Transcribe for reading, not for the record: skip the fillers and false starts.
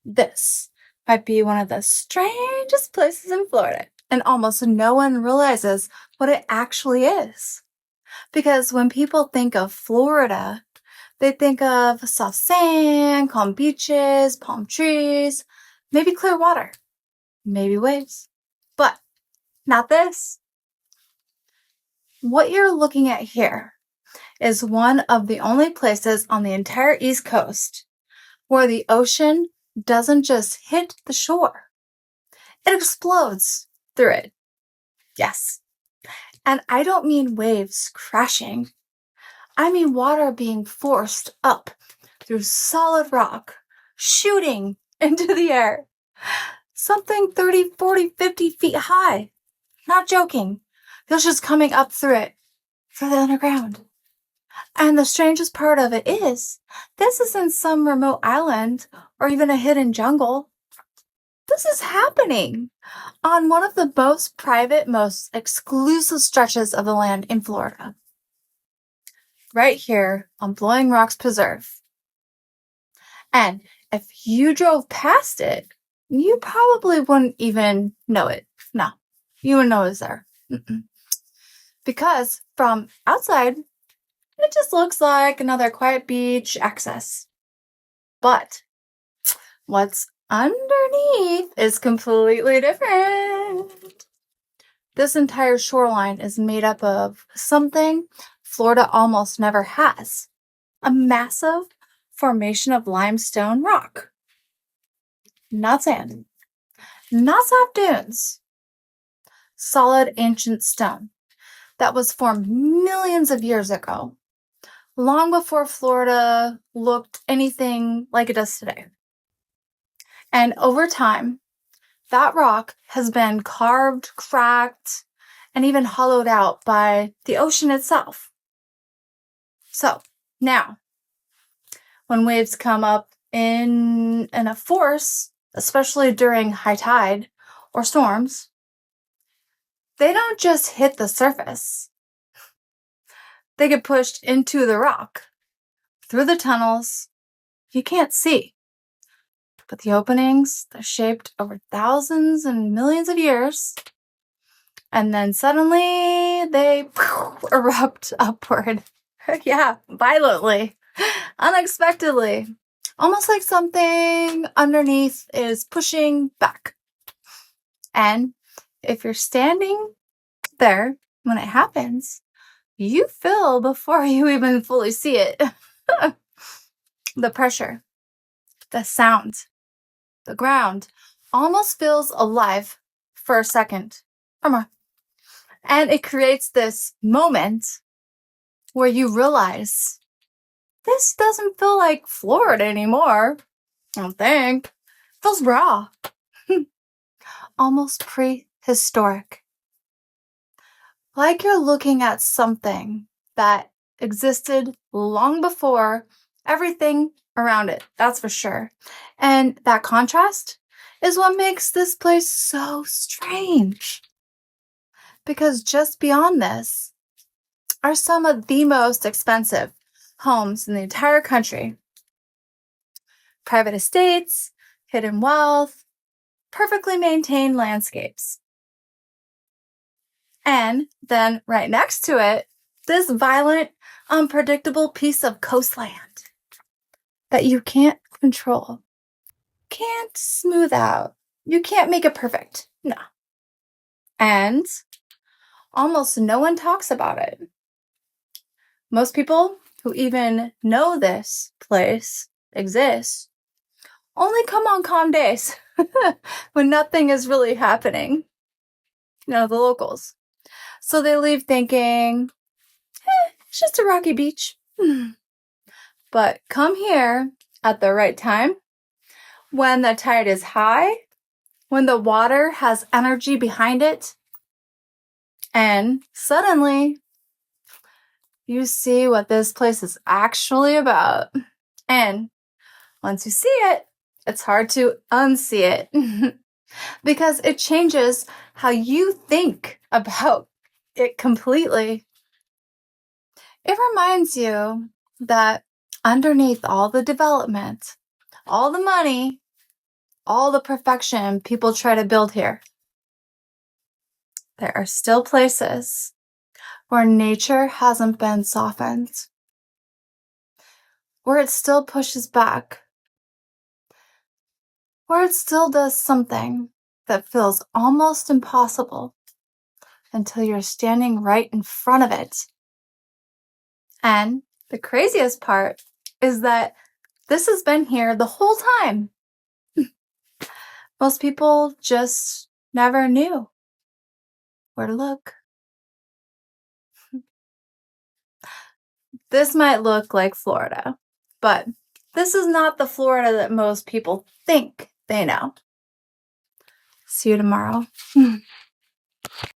This might be one of the strangest places in Florida, and almost no one realizes what it actually is. Because when people think of Florida, they think of soft sand, calm beaches, palm trees, maybe clear water, maybe waves. But not this. What you're looking at here is one of the only places on the entire East Coast where the ocean doesn't just hit the shore, it explodes through it. Yes. And I don't mean waves crashing. I mean water being forced up through solid rock, shooting into the air. Something 30, 40, 50 feet high. Not joking. It's just coming up through it for the underground. And the strangest part of it is, this isn't some remote island or even a hidden jungle. This is happening on one of the most private, most exclusive stretches of the land in Florida. Right here on Blowing Rocks Preserve. And if you drove past it, you probably wouldn't even know it. No, you wouldn't know it was there. Because from outside, it just looks like another quiet beach access. But what's underneath is completely different. This entire shoreline is made up of something Florida almost never has. A massive formation of limestone rock. Not sand. Not soft dunes. Solid ancient stone that was formed millions of years ago, long before Florida looked anything like it does today. And over time, that rock has been carved, cracked, and even hollowed out by the ocean itself. So now, when waves come up in a force, especially during high tide or storms, they don't just hit the surface. They get pushed into the rock, through the tunnels you can't see. But the openings, they're shaped over thousands and millions of years. And then suddenly they erupt upward. Yeah, violently, unexpectedly. Almost like something underneath is pushing back. And if you're standing there when it happens, you feel before you even fully see it. The pressure, the sound, the ground almost feels alive for a second or more. And it creates this moment where you realize this doesn't feel like Florida anymore. I don't think. It feels raw. Almost prehistoric. Like you're looking at something that existed long before everything around it, that's for sure. And that contrast is what makes this place so strange. Because just beyond this are some of the most expensive homes in the entire country. Private estates, hidden wealth, perfectly maintained landscapes. And then right next to it, this violent, unpredictable piece of coastland that you can't control, can't smooth out. You can't make it perfect. No. And almost no one talks about it. Most people who even know this place exists only come on calm days when nothing is really happening. The locals. So they leave thinking, it's just a rocky beach. But come here at the right time, when the tide is high, when the water has energy behind it, and suddenly you see what this place is actually about. And once you see it, it's hard to unsee it because it changes how you think about it completely. It reminds you that underneath all the development, all the money, all the perfection people try to build here, there are still places where nature hasn't been softened, where it still pushes back, where it still does something that feels almost impossible until you're standing right in front of it. And the craziest part is that this has been here the whole time. Most people just never knew where to look. This might look like Florida, but this is not the Florida that most people think they know. See you tomorrow.